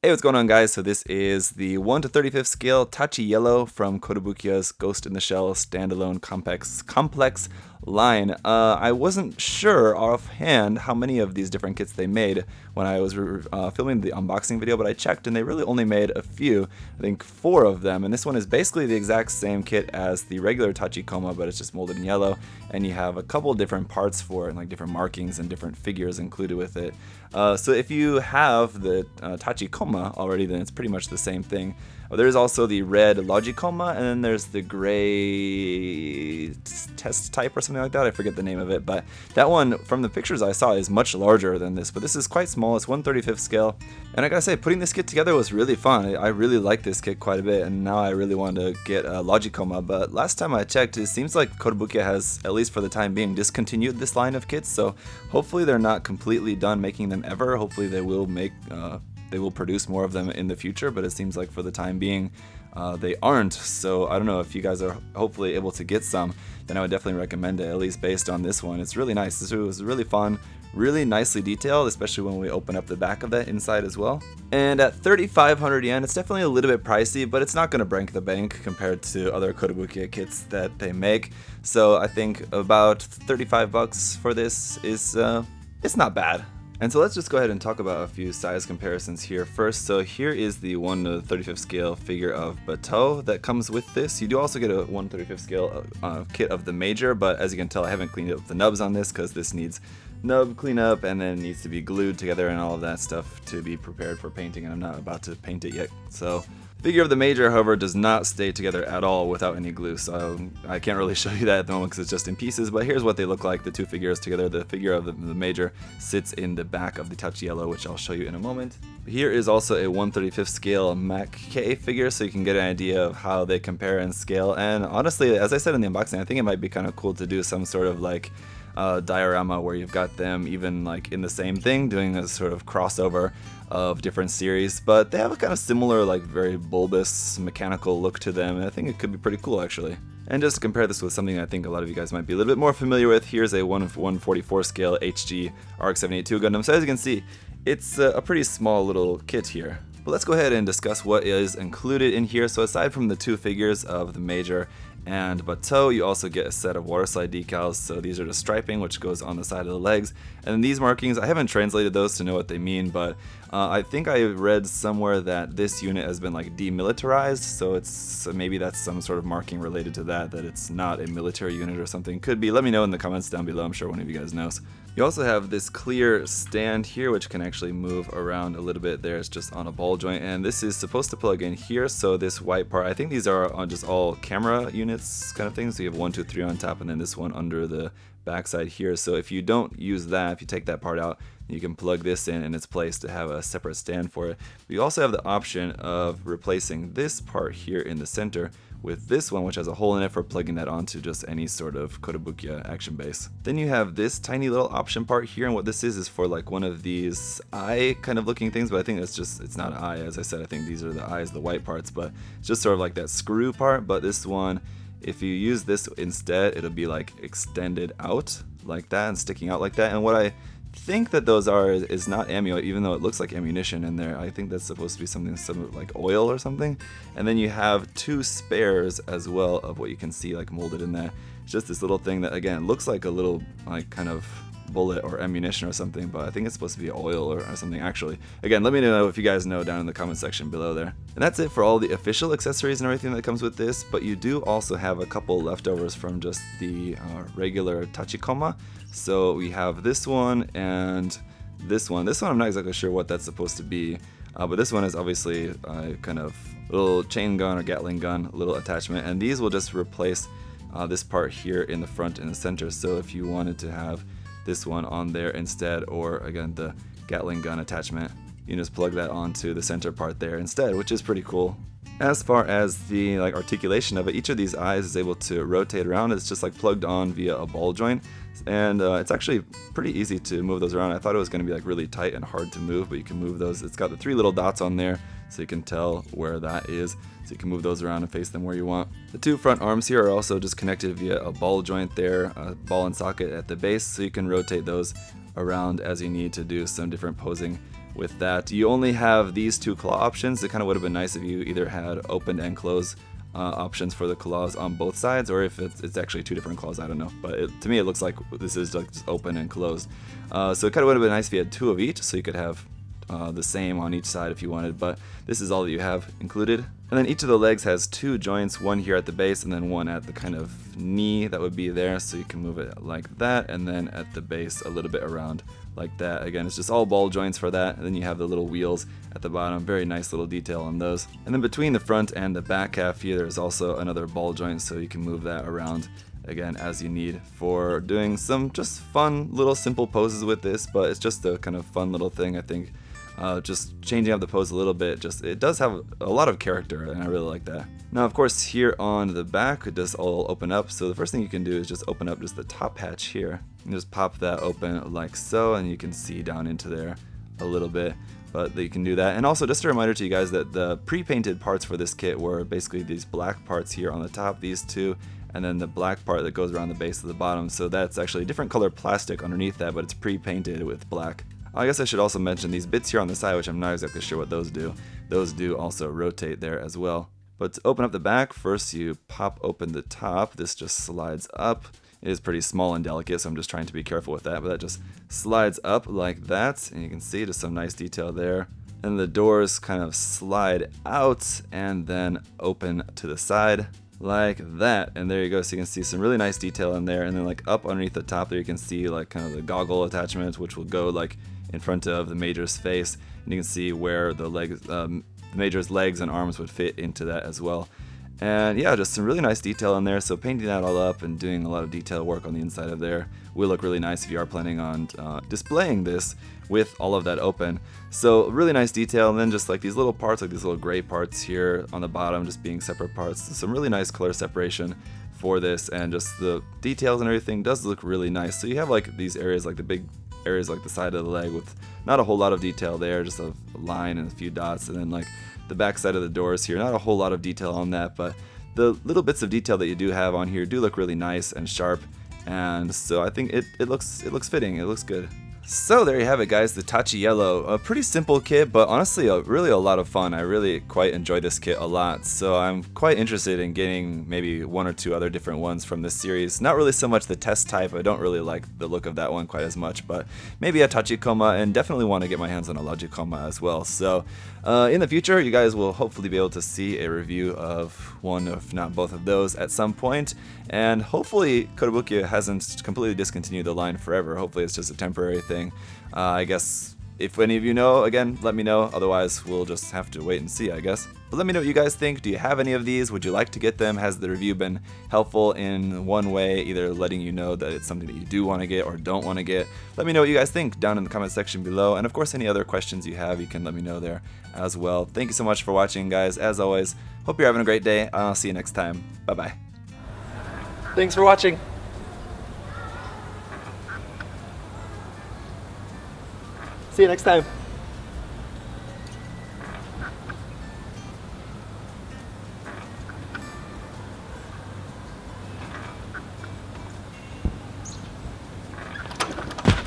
Hey, what's going on, guys? So this is the 1 to 35th scale Tachiyellow from Kotobukiya's Ghost in the Shell standalone complex line. I wasn't sure offhand how many of these different kits they made when I was filming the unboxing video, but I checked and they really only made a few, I think 4 of them, and this one is basically the exact same kit as the regular Tachikoma, but it's just molded in yellow, and you have a couple different parts for it, like different markings and different figures included with it. So if you have the Tachikoma already, then it's pretty much the same thing. There's also the red Logicoma, and then there's the gray test type or something like that. I forget the name of it, but that one from the pictures I saw is much larger than this, but this is quite small. It's 1/35th scale, and I gotta say, putting this kit together was really fun. I really like this kit quite a bit, and now I really want to get a Logicoma, but last time I checked, it seems like Kotobukiya has, at least for the time being, discontinued this line of kits, so hopefully they're not completely done making them ever. Hopefully they will produce more of them in the future, but it seems like for the time being they aren't. So I don't know, if you guys are hopefully able to get some, then I would definitely recommend it, at least based on this one. It's really nice. This was really fun, really nicely detailed, especially when we open up the back of that inside as well. And at 3,500 yen, it's definitely a little bit pricey, but it's not going to break the bank compared to other Kotobukiya kits that they make. So I think about 35 bucks for this is it's not bad. And so let's just go ahead and talk about a few size comparisons here first. So here is the 1 to 35th scale figure of Bateau that comes with this. You do also get a 1 35th scale kit of the Major, but as you can tell, I haven't cleaned up the nubs on this because this needs nub cleanup and then needs to be glued together and all of that stuff to be prepared for painting, and I'm not about to paint it yet. So figure of the Major, however, does not stay together at all without any glue, so I can't really show you that at the moment because it's just in pieces, but here's what they look like, the two figures together. The figure of the Major sits in the back of the Tachiyellow, which I'll show you in a moment. Here is also a 1/35th scale Mac-K figure, so you can get an idea of how they compare in scale, and honestly, as I said in the unboxing, I think it might be kind of cool to do some sort of like diorama where you've got them even like in the same thing, doing a sort of crossover of different series, but they have a kind of similar, like very bulbous mechanical look to them, and I think it could be pretty cool actually. And just to compare this with something I think a lot of you guys might be a little bit more familiar with, here's a 1/144 scale HG RX-782 Gundam. So as you can see, it's a pretty small little kit here. But let's go ahead and discuss what is included in here. So aside from the two figures of the Major and Bateau, you also get a set of waterslide decals. So these are the striping, which goes on the side of the legs, and then these markings, I haven't translated those to know what they mean, but I think I read somewhere that this unit has been like demilitarized, so maybe that's some sort of marking related to that it's not a military unit or something. Could be. Let me know in the comments down below. I'm sure one of you guys knows. You also have this clear stand here, which can actually move around a little bit. There, it's just on a ball joint, and this is supposed to plug in here. So this white part, I think these are on just all camera units kind of things. So you have 1, 2, 3 on top, and then this one under the backside here. So if you don't use that, if you take that part out, you can plug this in its place to have a separate stand for it. But you also have the option of replacing this part here in the center with this one, which has a hole in it, for plugging that onto just any sort of Kotobukiya action base. Then you have this tiny little option part here, and what this is for like one of these eye kind of looking things, but I think it's not an eye. As I said, I think these are the eyes, the white parts, but it's just sort of like that screw part. But this one, if you use this instead, it'll be like extended out like that and sticking out like that. And what I think that those are is not ammo, even though it looks like ammunition in there. I think that's supposed to be something like oil or something. And then you have 2 spares as well of what you can see like molded in there. It's just this little thing that again looks like a little like kind of bullet or ammunition or something, but I think it's supposed to be oil or something actually. Again, let me know if you guys know down in the comment section below there. And that's it for all the official accessories and everything that comes with this, but you do also have a couple leftovers from just the regular Tachikoma. So we have this one and this one. This one I'm not exactly sure what that's supposed to be, but this one is obviously a kind of little chain gun or Gatling gun, little attachment, and these will just replace this part here in the front and the center. So if you wanted to have this one on there instead, or again the Gatling gun attachment, you just plug that onto the center part there instead, which is pretty cool. As far as the like articulation of it, each of these eyes is able to rotate around. It's just like plugged on via a ball joint, and it's actually pretty easy to move those around. I thought it was going to be like really tight and hard to move, but you can move those. It's got the 3 little dots on there, so you can tell where that is. So you can move those around and face them where you want. The 2 front arms here are also just connected via a ball joint there, a ball and socket at the base, so you can rotate those around as you need to do some different posing with that. You only have these two claw options. It kind of would have been nice if you either had open and close options for the claws on both sides, or if it's actually two different claws, I don't know. But to me it looks like this is like just open and closed. So it kind of would have been nice if you had two of each, so you could have the same on each side if you wanted, but this is all that you have included. And then each of the legs has two joints, one here at the base and then one at the kind of knee that would be there, so you can move it like that, and then at the base a little bit around like that. Again, it's just all ball joints for that, and then you have the little wheels at the bottom. Very nice little detail on those. And then between the front and the back half here, there's also another ball joint, so you can move that around again as you need for doing some just fun little simple poses with this. But it's just a kind of fun little thing, I think. Just changing up the pose a little bit, it does have a lot of character, and I really like that. Now, of course, here on the back, it does all open up, so the first thing you can do is just open up just the top hatch here, and just pop that open like so, and you can see down into there a little bit, but you can do that. And also, just a reminder to you guys that the pre-painted parts for this kit were basically these black parts here on the top, these two, and then the black part that goes around the base of the bottom, so that's actually a different color plastic underneath that, but it's pre-painted with black. I guess I should also mention these bits here on the side, which I'm not exactly sure what those do. Those do also rotate there as well. But to open up the back, first you pop open the top. This just slides up. It is pretty small and delicate, so I'm just trying to be careful with that, but that just slides up like that, and you can see just some nice detail there. And the doors kind of slide out and then open to the side like that, and there you go. So you can see some really nice detail in there, and then like up underneath the top there you can see like kind of the goggle attachment, which will go like in front of the Major's face, and you can see where the legs, the Major's legs and arms would fit into that as well. And yeah, just some really nice detail in there. So painting that all up and doing a lot of detail work on the inside of there will look really nice if you are planning on displaying this with all of that open. So really nice detail, and then just like these little parts, like these little gray parts here on the bottom, just being separate parts. So some really nice color separation for this, and just the details and everything does look really nice. So you have like these areas, like the big areas like the side of the leg with not a whole lot of detail there, just a line and a few dots, and then like the back side of the doors here, not a whole lot of detail on that, but the little bits of detail that you do have on here do look really nice and sharp, and so I think it looks fitting, it looks good. So there you have it, guys, the Tachiyellow. A pretty simple kit, but honestly really a lot of fun. I really quite enjoy this kit a lot, so I'm quite interested in getting maybe one or two other different ones from this series. Not really so much the test type, I don't really like the look of that one quite as much, but maybe a Tachikoma, and definitely want to get my hands on a Logikoma as well. So in the future, you guys will hopefully be able to see a review of one, if not both of those at some point, and hopefully Kotobukiya hasn't completely discontinued the line forever. Hopefully it's just a temporary thing. I guess if any of you know, again, let me know. Otherwise, we'll just have to wait and see, I guess. But let me know what you guys think. Do you have any of these? Would you like to get them? Has the review been helpful in one way, either letting you know that it's something that you do want to get or don't want to get? Let me know what you guys think down in the comment section below. And of course, any other questions you have, you can let me know there as well. Thank you so much for watching, guys. As always, hope you're having a great day. I'll see you next time. Bye-bye. Thanks for watching. See you next time.